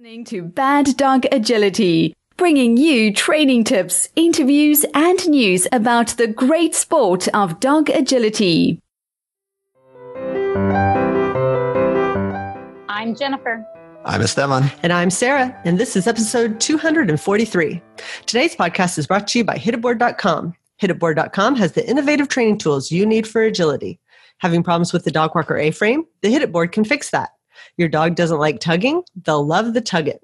Listening to Bad Dog Agility, bringing you training tips, interviews, and news about the great sport of dog agility. I'm Jennifer. I'm Esteban. And I'm Sarah, and this is episode 243. Today's podcast is brought to you by hititboard.com. Hititboard.com has the innovative training tools you need for agility. Having problems with the dog walker A-frame? The Hititboard can fix that. Your dog doesn't like tugging? They'll love the Tug It.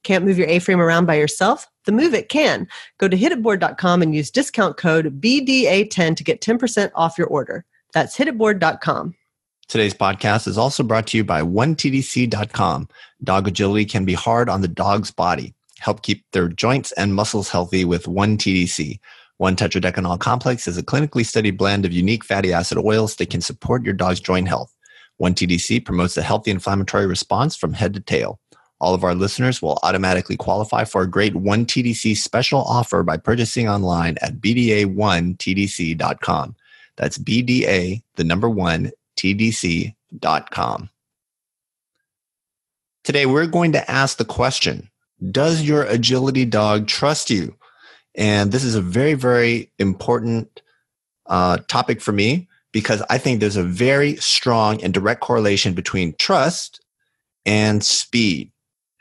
Can't move your A-frame around by yourself? The Move It can. Go to hititboard.com and use discount code BDA10 to get 10% off your order. That's hititboard.com. Today's podcast is also brought to you by 1TDC.com. Dog agility can be hard on the dog's body. Help keep their joints and muscles healthy with 1TDC. 1-tetradecanol complex is a clinically studied blend of unique fatty acid oils that can support your dog's joint health. 1TDC promotes a healthy inflammatory response from head to tail. All of our listeners will automatically qualify for a great 1TDC special offer by purchasing online at BDA1TDC.com. That's BDA, the number 1, TDC.com. Today, we're going to ask the question, does your agility dog trust you? And this is a very, very important topic for me, because I think there's a very strong and direct correlation between trust and speed.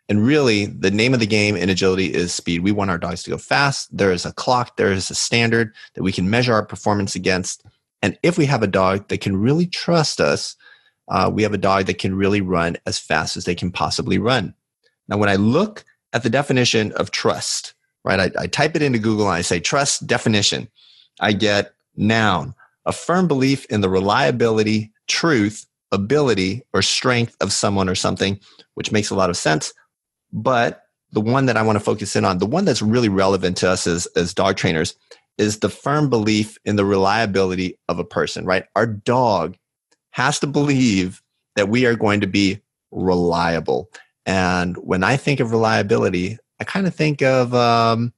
And really, the name of the game in agility is speed. We want our dogs to go fast. There is a clock, there is a standard that we can measure our performance against. And if we have a dog that can really trust us, we have a dog that can really run as fast as they can possibly run. Now, when I look at the definition of trust, right, I type it into Google and I say trust definition, I get noun, a firm belief in the reliability, truth, ability, or strength of someone or something, which makes a lot of sense. But the one that I want to focus in on, the one that's really relevant to us as dog trainers, is the firm belief in the reliability of a person, right? Our dog has to believe that we are going to be reliable. And when I think of reliability, I kind of think of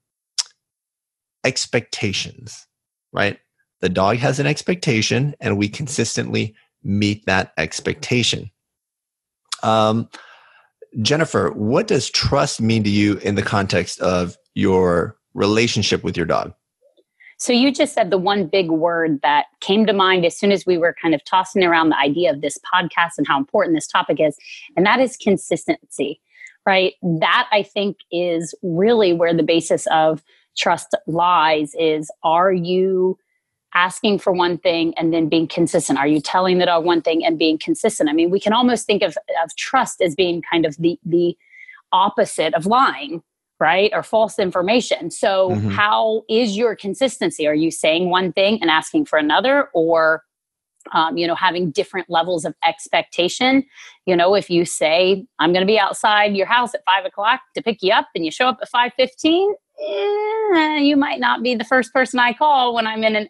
expectations, right? The dog has an expectation, and we consistently meet that expectation. Jennifer, what does trust mean to you in the context of your relationship with your dog? So you just said the one big word that came to mind as soon as we were kind of tossing around the idea of this podcast and how important this topic is, and that is consistency, right? That, I think, is really where the basis of trust lies. Is, are you asking for one thing and then being consistent? Are you telling the dog one thing and being consistent? I mean, we can almost think of trust as being kind of the opposite of lying, right? Or false information. So how is your consistency? Are you saying one thing and asking for another, or, having different levels of expectation? If you say, I'm going to be outside your house at 5:00 to pick you up, and you show up at 5:15, you might not be the first person I call when I'm in an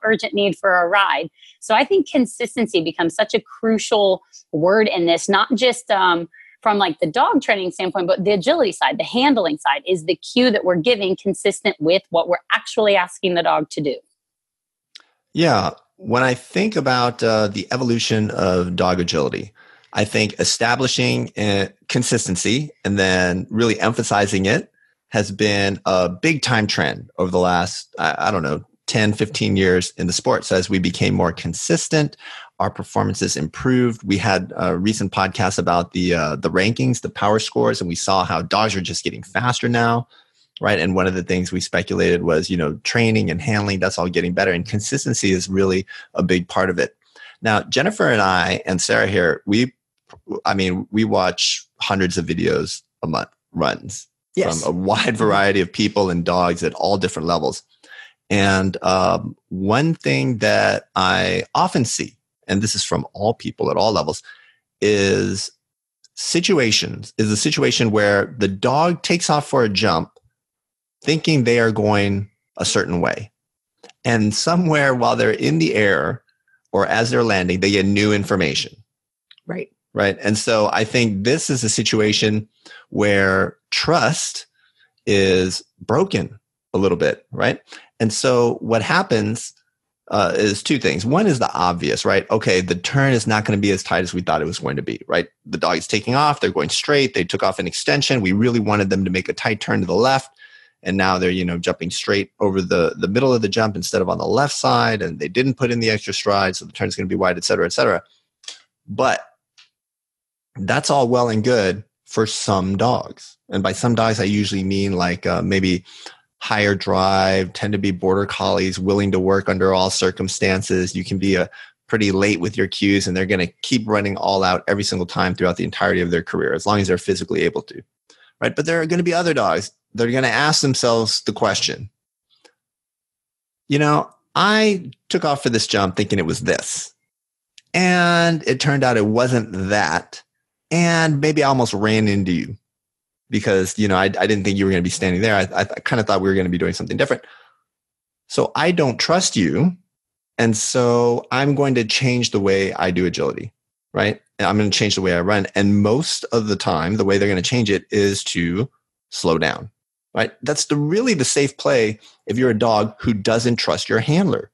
urgent need for a ride. So I think consistency becomes such a crucial word in this, not just from like the dog training standpoint, but the agility side, the handling side is the cue that we're giving consistent with what we're actually asking the dog to do. Yeah. When I think about the evolution of dog agility, I think establishing consistency and then really emphasizing it has been a big time trend over the last, 10, 15 years in the sport. So as we became more consistent, our performances improved. We had a recent podcast about the rankings, the power scores, and we saw how dogs are just getting faster now, right? And one of the things we speculated was, training and handling, that's all getting better. And consistency is really a big part of it. Now, Jennifer and I and Sarah here, we watch hundreds of videos a month, runs, yes, from a wide variety of people and dogs at all different levels. And one thing that I often see, and this is from all people at all levels, is a situation where the dog takes off for a jump thinking they are going a certain way. And somewhere while they're in the air or as they're landing, they get new information. Right. Right. And so I think this is a situation where trust is broken a little bit, right? And so what happens is two things. One is the obvious, right? Okay, the turn is not going to be as tight as we thought it was going to be, right? The dog is taking off. They're going straight. They took off an extension. We really wanted them to make a tight turn to the left. And now they're, jumping straight over the middle of the jump instead of on the left side. And they didn't put in the extra stride. So the turn is going to be wide, et cetera, et cetera. But that's all well and good for some dogs. And by some dogs, I usually mean like maybe higher drive, tend to be border collies, willing to work under all circumstances. You can be pretty late with your cues, and they're going to keep running all out every single time throughout the entirety of their career, as long as they're physically able to, right? But there are going to be other dogs that are going to ask themselves the question, I took off for this jump thinking it was this, and it turned out it wasn't that, and maybe I almost ran into you. Because, I didn't think you were going to be standing there. I kind of thought we were going to be doing something different. So I don't trust you. And so I'm going to change the way I do agility, right? I'm going to change the way I run. And most of the time, the way they're going to change it is to slow down, right? That's really the safe play if you're a dog who doesn't trust your handler.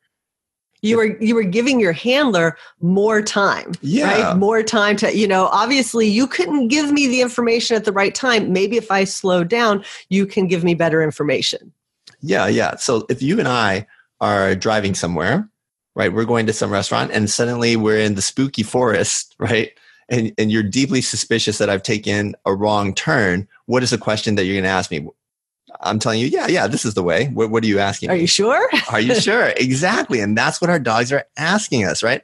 You were giving your handler more time, right? More time to, obviously you couldn't give me the information at the right time. Maybe if I slow down, you can give me better information. Yeah. So if you and I are driving somewhere, right, we're going to some restaurant and suddenly we're in the spooky forest, right? And you're deeply suspicious that I've taken a wrong turn. What is the question that you're going to ask me? I'm telling you, yeah, this is the way. What are you asking me? Are you sure? Are you sure? Exactly. And that's what our dogs are asking us, right?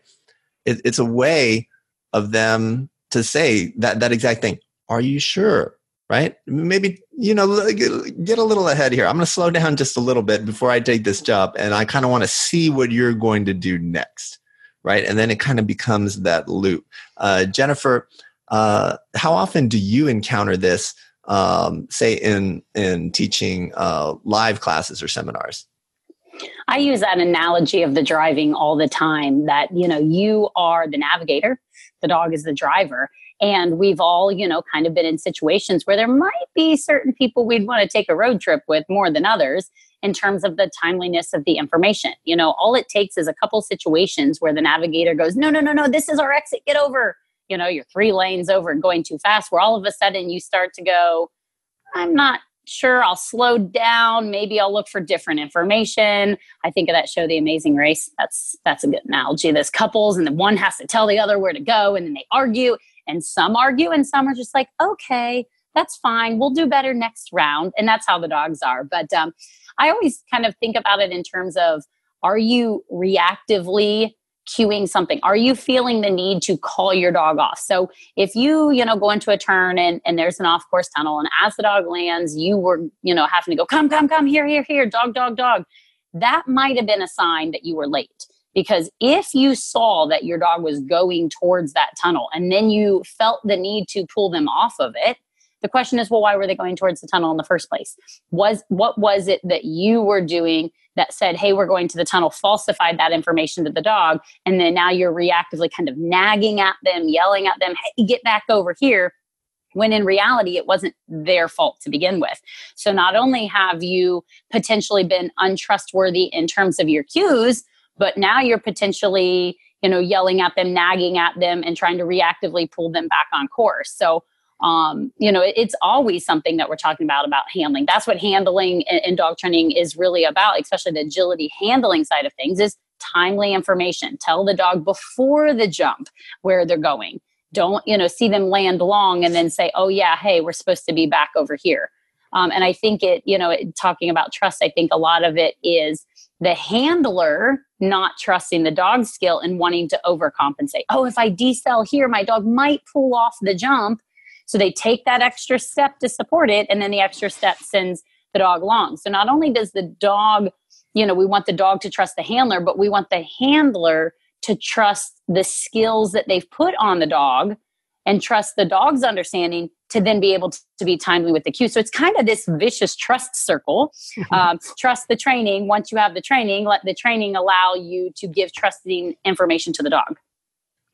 It's a way of them to say that exact thing. Are you sure? Right? Maybe, get a little ahead here. I'm going to slow down just a little bit before I take this jump. And I kind of want to see what you're going to do next. Right? And then it kind of becomes that loop. Jennifer, how often do you encounter this? Say in teaching live classes or seminars? I use that analogy of the driving all the time, that, you are the navigator, the dog is the driver. And we've all, kind of been in situations where there might be certain people we'd want to take a road trip with more than others in terms of the timeliness of the information. All it takes is a couple situations where the navigator goes, no, this is our exit, get over. You're 3 lanes over and going too fast, where all of a sudden you start to go, I'm not sure, I'll slow down. Maybe I'll look for different information. I think of that show, The Amazing Race. That's a good analogy. There's couples and then one has to tell the other where to go, and then they argue, and some argue and some are just like, okay, that's fine. We'll do better next round. And that's how the dogs are. But I always kind of think about it in terms of, are you reactively cueing something? Are you feeling the need to call your dog off? So if you, go into a turn and there's an off-course tunnel, and as the dog lands, you were, having to go, come, here, dog. That might have been a sign that you were late. Because if you saw that your dog was going towards that tunnel and then you felt the need to pull them off of it, the question is, well, why were they going towards the tunnel in the first place? What was it that you were doing that said, hey, we're going to the tunnel, falsified that information to the dog, and then now you're reactively kind of nagging at them, yelling at them, hey, get back over here, when in reality, it wasn't their fault to begin with. So not only have you potentially been untrustworthy in terms of your cues, but now you're potentially, yelling at them, nagging at them, and trying to reactively pull them back on course. So it's always something that we're talking about handling. That's what handling and dog training is really about, especially the agility handling side of things, is timely information. Tell the dog before the jump where they're going. Don't, see them land long and then say, oh yeah, hey, we're supposed to be back over here. And I think talking about trust, I think a lot of it is the handler not trusting the dog's skill and wanting to overcompensate. Oh, if I decel here, my dog might pull off the jump. So they take that extra step to support it, and then the extra step sends the dog long. So not only does the dog, we want the dog to trust the handler, but we want the handler to trust the skills that they've put on the dog and trust the dog's understanding to then be able to be timely with the cue. So it's kind of this vicious trust circle. Trust the training. Once you have the training, let the training allow you to give trusting information to the dog.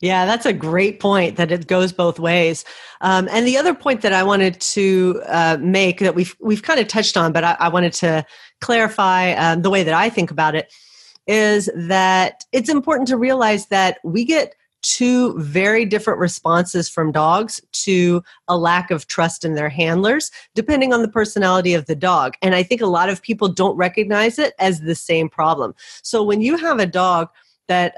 Yeah, that's a great point, that it goes both ways. And the other point that I wanted to make, that we've kind of touched on, but I wanted to clarify the way that I think about it, is that it's important to realize that we get two very different responses from dogs to a lack of trust in their handlers, depending on the personality of the dog. And I think a lot of people don't recognize it as the same problem. So when you have a dog that,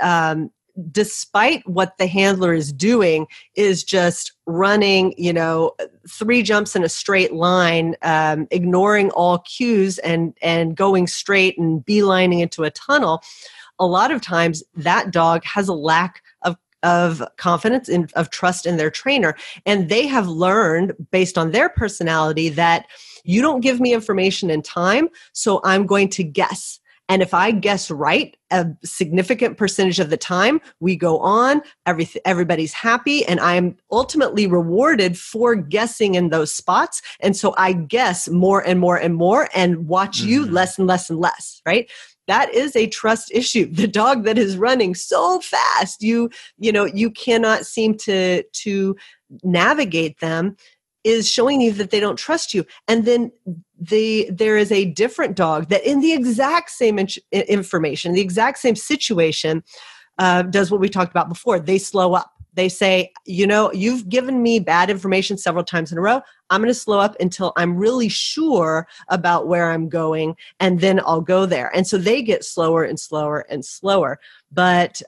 despite what the handler is doing, is just running, 3 jumps in a straight line, ignoring all cues and going straight and beelining into a tunnel, a lot of times that dog has a lack of confidence, of trust in their trainer. And they have learned based on their personality that you don't give me information in time, so I'm going to guess. And if I guess right, a significant percentage of the time, we go on, everybody's happy, and I'm ultimately rewarded for guessing in those spots. And so I guess more and more and more and watch you less and less and less, right? That is a trust issue. The dog that is running so fast, you cannot seem to navigate them, is showing you that they don't trust you. And then there is a different dog that in the exact same information, the exact same situation, does what we talked about before. They slow up. They say, you've given me bad information several times in a row. I'm going to slow up until I'm really sure about where I'm going, and then I'll go there. And so they get slower and slower and slower. But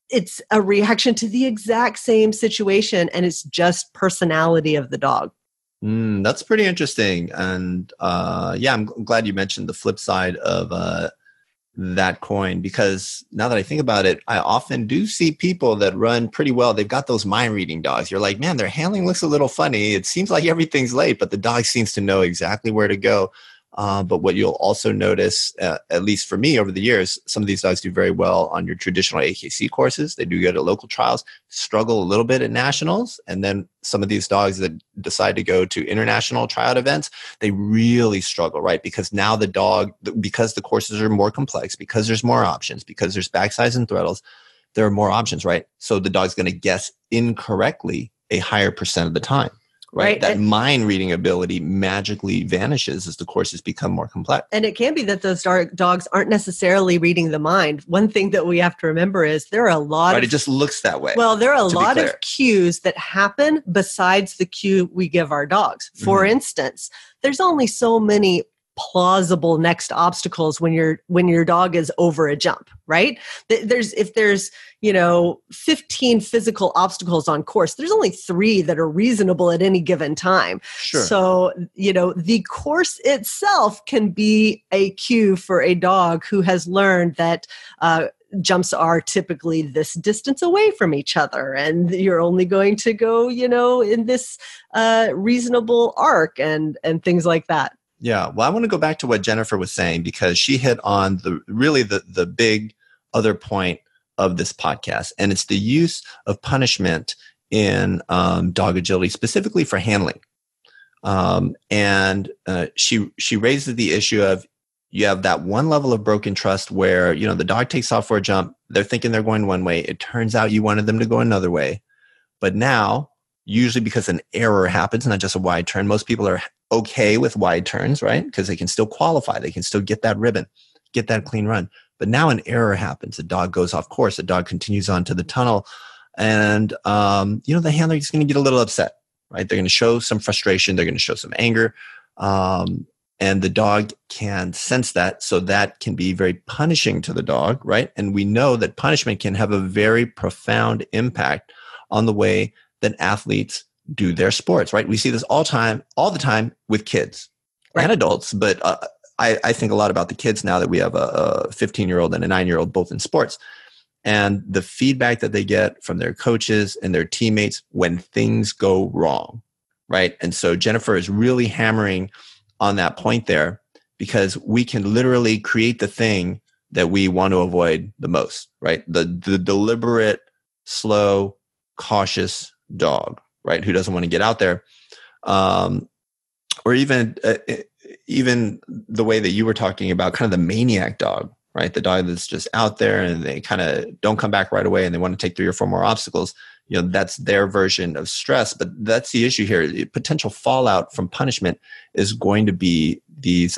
it's a reaction to the exact same situation, and it's just personality of the dog. That's pretty interesting. And I'm glad you mentioned the flip side of that coin, because now that I think about it, I often do see people that run pretty well. They've got those mind reading dogs. You're like, man, their handling looks a little funny. It seems like everything's late, but the dog seems to know exactly where to go. But what you'll also notice, at least for me over the years, some of these dogs do very well on your traditional AKC courses. They do good at local trials, struggle a little bit at nationals. And then some of these dogs that decide to go to international tryout events, they really struggle, right? Because now because the courses are more complex, because there's more options, because there's backsides and throttles, there are more options, right? So the dog's going to guess incorrectly a higher percent of the time. Right. That mind reading ability magically vanishes as the courses become more complex. And it can be that those dogs aren't necessarily reading the mind. One thing that we have to remember is there are a lot of... It just looks that way. Well, there are a lot of cues that happen besides the cue we give our dogs. For instance, there's only so many plausible next obstacles when your dog is over a jump, right? If there's 15 physical obstacles on course, there's only 3 that are reasonable at any given time. Sure. So, the course itself can be a cue for a dog who has learned that jumps are typically this distance away from each other, and you're only going to go, in this reasonable arc and things like that. Yeah. Well, I want to go back to what Jennifer was saying, because she hit on the big other point of this podcast, and it's the use of punishment in dog agility, specifically for handling. She raises the issue of, you have that one level of broken trust where, the dog takes off for a jump. They're thinking they're going one way. It turns out you wanted them to go another way. But now, usually because an error happens, not just a wide turn, most people are okay with wide turns, right? Because they can still qualify. They can still get that ribbon, get that clean run. But now an error happens. The dog goes off course. The dog continues on to the tunnel. And, the handler is going to get a little upset, right? They're going to show some frustration. They're going to show some anger. And the dog can sense that. So that can be very punishing to the dog, right? And we know that punishment can have a very profound impact on the way that athletes do their sports, right? We see this all the time with kids and adults, but I think a lot about the kids now that we have a 15-year-old and a 9-year-old both in sports, and the feedback that they get from their coaches and their teammates when things go wrong, right? And so Jennifer is really hammering on that point there, because we can literally create the thing that we want to avoid the most, right? The deliberate, slow, cautious dog, right? Who doesn't want to get out there. Or even the way that you were talking about, kind of the maniac dog, right? The dog that's just out there and they kind of don't come back right away and they want to take 3 or 4 more obstacles. That's their version of stress. But that's the issue here. The potential fallout from punishment is going to be these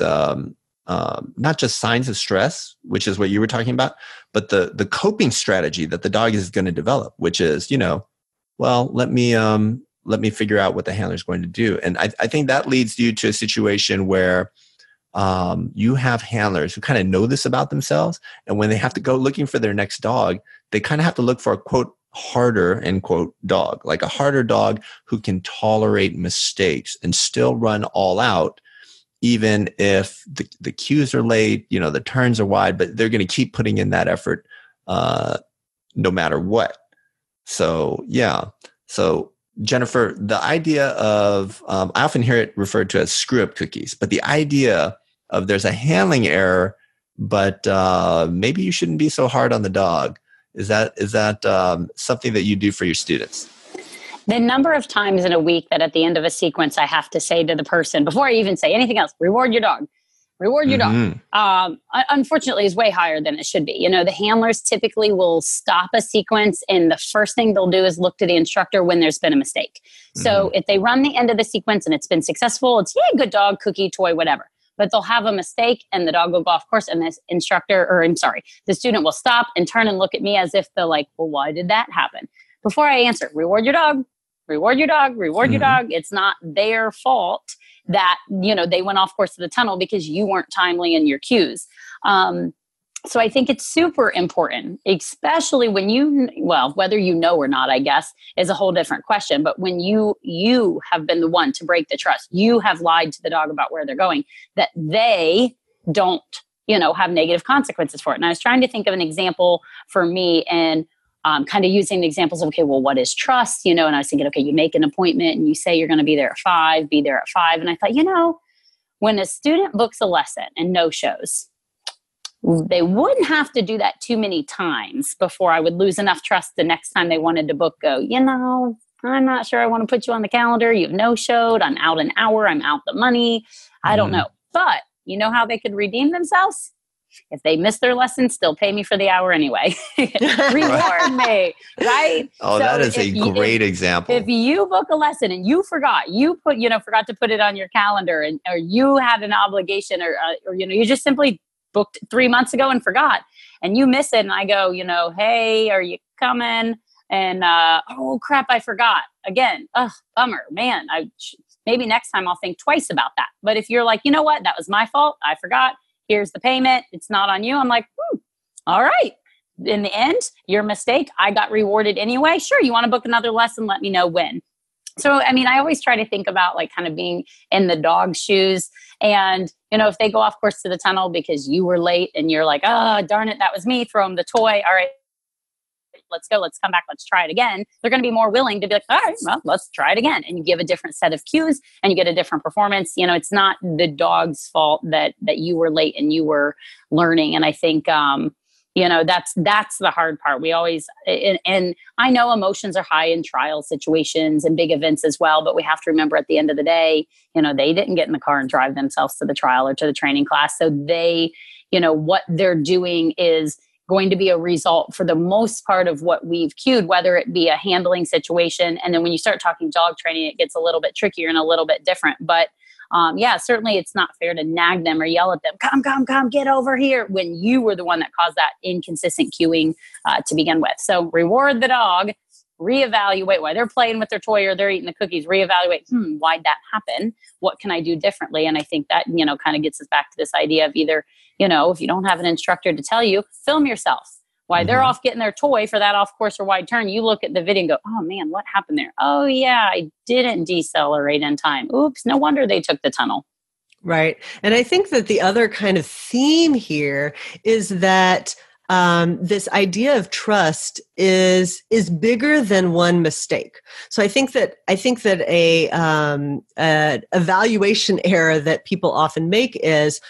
not just signs of stress, which is what you were talking about, but the coping strategy that the dog is going to develop, which is, well, let me figure out what the handler is going to do. And I think that leads you to a situation where you have handlers who kind of know this about themselves. And when they have to go looking for their next dog, they kind of have to look for a quote, harder, end quote, dog, like a harder dog who can tolerate mistakes and still run all out, even if the cues are late, the turns are wide, but they're going to keep putting in that effort no matter what. So, yeah. So, Jennifer, the idea of, I often hear it referred to as screw-up cookies, but the idea of there's a handling error, but maybe you shouldn't be so hard on the dog. Is that something that you do for your students? The number of times in a week that at the end of a sequence, I have to say to the person, before I even say anything else, reward your dog. Reward your dog. Unfortunately, is way higher than it should be. The handlers typically will stop a sequence, and the first thing they'll do is look to the instructor when there's been a mistake. So if they run the end of the sequence and it's been successful, it's, yay, good dog, cookie, toy, whatever. But they'll have a mistake and the dog will go off course, and this the student will stop and turn and look at me as if they're like, well, why did that happen? Before I answer, reward your dog, reward your dog, reward your dog. It's not their fault that, they went off course of the tunnel because you weren't timely in your cues. So I think it's super important, especially when whether you know or not, I guess, is a whole different question. But when you have been the one to break the trust, you have lied to the dog about where they're going, that they don't, have negative consequences for it. And I was trying to think of an example for me, and kind of using the examples of, okay, well, what is trust? And I was thinking, okay, you make an appointment and you say you're going to be there at 5, be there at 5. And I thought, when a student books a lesson and no shows, they wouldn't have to do that too many times before I would lose enough trust the next time they wanted to book, go, I'm not sure I want to put you on the calendar. You've no showed. I'm out an hour. I'm out the money. I don't know. But you know how they could redeem themselves? If they miss their lesson, still pay me for the hour anyway. Reward me, right? Oh, so that is a great example. If you book a lesson and you forgot, forgot to put it on your calendar, or you had an obligation, or you just simply booked 3 months ago and forgot, and you miss it, and I go, hey, are you coming? And oh crap, I forgot again. Bummer, man. Maybe next time I'll think twice about that. But if you're like, you know what, that was my fault. I forgot. Here's the payment. It's not on you. I'm like, all right. In the end, your mistake. I got rewarded anyway. Sure, you want to book another lesson? Let me know when. So, I always try to think about kind of being in the dog's shoes. And, if they go off course to the tunnel because you were late and you're like, oh, darn it, that was me. Throw them the toy. All right, let's go. Let's come back. Let's try it again. They're going to be more willing to be like, all right, well, let's try it again. And you give a different set of cues and you get a different performance. It's not the dog's fault that you were late and you were learning. And I think, that's the hard part. We always, and I know emotions are high in trial situations and big events as well, but we have to remember at the end of the day, they didn't get in the car and drive themselves to the trial or to the training class. So they, what they're doing is going to be a result for the most part of what we've cued, whether it be a handling situation. And then when you start talking dog training, it gets a little bit trickier and a little bit different. But certainly it's not fair to nag them or yell at them, come, get over here, when you were the one that caused that inconsistent cueing to begin with. So reward the dog, reevaluate why they're playing with their toy or they're eating the cookies, reevaluate, why'd that happen? What can I do differently? And I think that, kind of gets us back to this idea of either, if you don't have an instructor to tell you, film yourself. Why they're off getting their toy for that off course or wide turn, you look at the video and go, oh man, what happened there? Oh yeah, I didn't decelerate in time. Oops, no wonder they took the tunnel. Right. And I think that the other kind of theme here is that this idea of trust is bigger than one mistake. So I think that a evaluation error that people often make is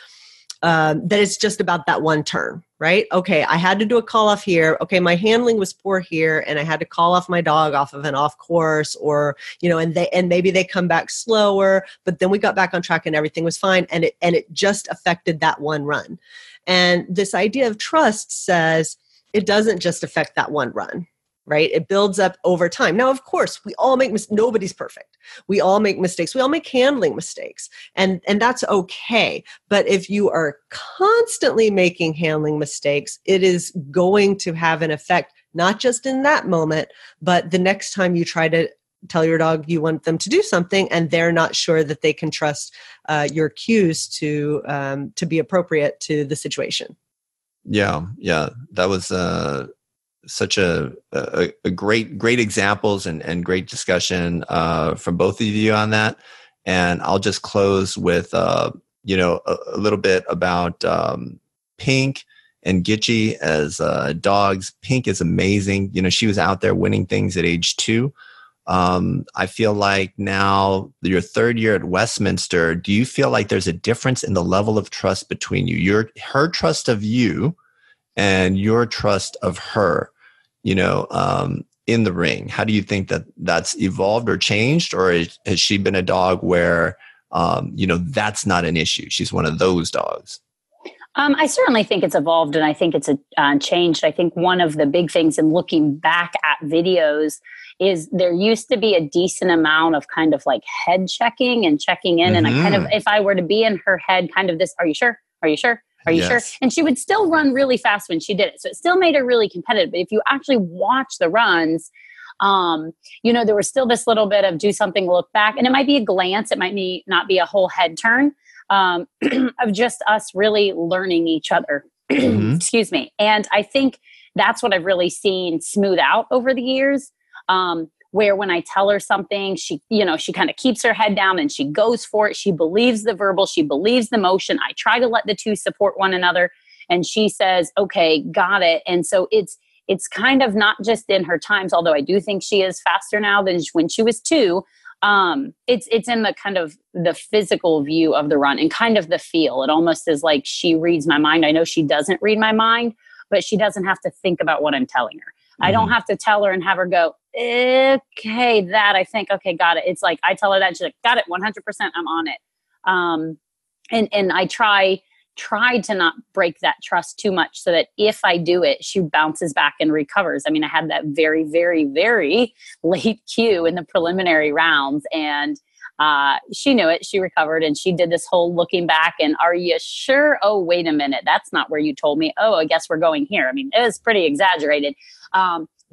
that it's just about that one turn, right? Okay, I had to do a call off here. Okay, my handling was poor here, and I had to call off my dog off of an off course, or and maybe they come back slower, but then we got back on track and everything was fine, and it just affected that one run. And this idea of trust says it doesn't just affect that one run. right? It builds up over time. Now, of course, we all make nobody's perfect. We all make mistakes. We all make handling mistakes, and that's okay. But if you are constantly making handling mistakes, it is going to have an effect, not just in that moment, but the next time you try to tell your dog you want them to do something and they're not sure that they can trust your cues to be appropriate to the situation. Yeah. That was such a great examples and great discussion from both of you on that. And I'll just close with a little bit about Pink and Gitchy as dogs. Pink is amazing. She was out there winning things at age 2. I feel like now your 3rd year at Westminster, do you feel like there's a difference in the level of trust between you? Her trust of you and your trust of her, in the ring? How do you think that's evolved or changed? Or has she been a dog where, that's not an issue? She's one of those dogs. I certainly think it's evolved, and I think it's changed. I think one of the big things in looking back at videos is there used to be a decent amount of kind of like head checking and checking in. Mm-hmm. And I kind of, if I were to be in her head, kind of this, are you sure? Are you sure? Are you sure? And she would still run really fast when she did it. So it still made her really competitive. But if you actually watch the runs, there was still this little bit of do something, look back. And it might be a glance. It might not be a whole head turn of just us really learning each other. Mm-hmm. Excuse me. And I think that's what I've really seen smooth out over the years. Where when I tell her something, she kind of keeps her head down and she goes for it. She believes the verbal, she believes the motion. I try to let the two support one another, and she says, okay, got it. And so it's kind of not just in her times, although I do think she is faster now than when she was 2. It's in the kind of the physical view of the run and kind of the feel. It almost is like she reads my mind. I know she doesn't read my mind, but she doesn't have to think about what I'm telling her. I don't have to tell her and have her go, okay, that I think, okay, got it. It's like, I tell her that and she's like, got it, 100%, I'm on it. And I try to not break that trust too much so that if I do it, she bounces back and recovers. I mean, I had that very, very, very late cue in the preliminary rounds, and she knew it. She recovered, and she did this whole looking back and are you sure? Oh, wait a minute. That's not where you told me. Oh, I guess we're going here. I mean, it was pretty exaggerated.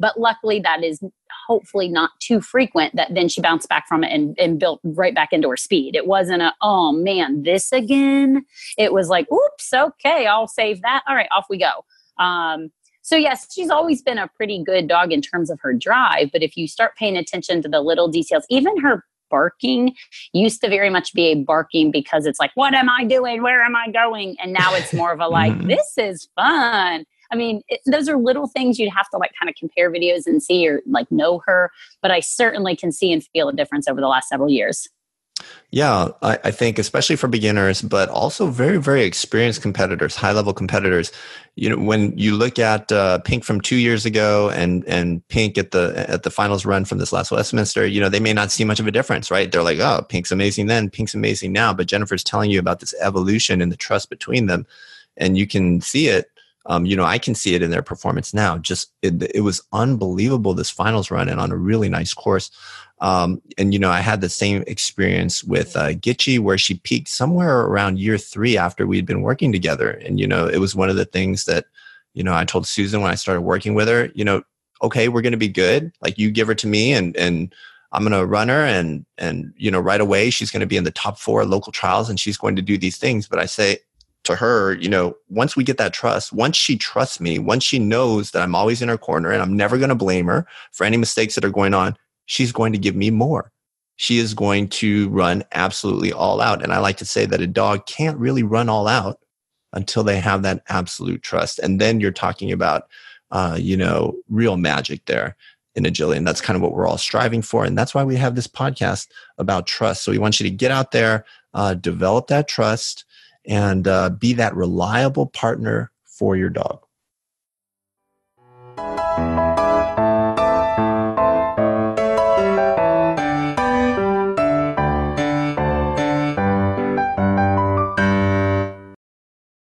But luckily that is hopefully not too frequent, that then she bounced back from it and built right back into her speed. It wasn't oh man, this again. It was like, oops, okay, I'll save that. All right, off we go. So yes, she's always been a pretty good dog in terms of her drive. But if you start paying attention to the little details, even her barking used to very much be a barking because it's like, what am I doing? Where am I going? And now it's more of a like, this is fun. I mean, those are little things you'd have to like kind of compare videos and see or like know her. But I certainly can see and feel a difference over the last several years. Yeah, I think especially for beginners, but also very, very experienced competitors, high-level competitors. When you look at Pink from 2 years ago and Pink at the finals run from this last Westminster, they may not see much of a difference, right? They're like, oh, Pink's amazing then, Pink's amazing now. But Jennifer's telling you about this evolution and the trust between them, and you can see it. I can see it in their performance now. Just it was unbelievable, this finals run, and on a really nice course. And I had the same experience with Gitchy, where she peaked somewhere around year 3 after we'd been working together. And it was one of the things that I told Susan when I started working with her. Okay, we're going to be good. Like, you give her to me, and I'm going to run her, and right away she's going to be in the top 4 local trials, and she's going to do these things. But I say to her, once we get that trust, once she trusts me, once she knows that I'm always in her corner and I'm never going to blame her for any mistakes that are going on, she's going to give me more. She is going to run absolutely all out. And I like to say that a dog can't really run all out until they have that absolute trust. And then you're talking about, real magic there in agility. And that's kind of what we're all striving for. And that's why we have this podcast about trust. So we want you to get out there, develop that trust, and be that reliable partner for your dog.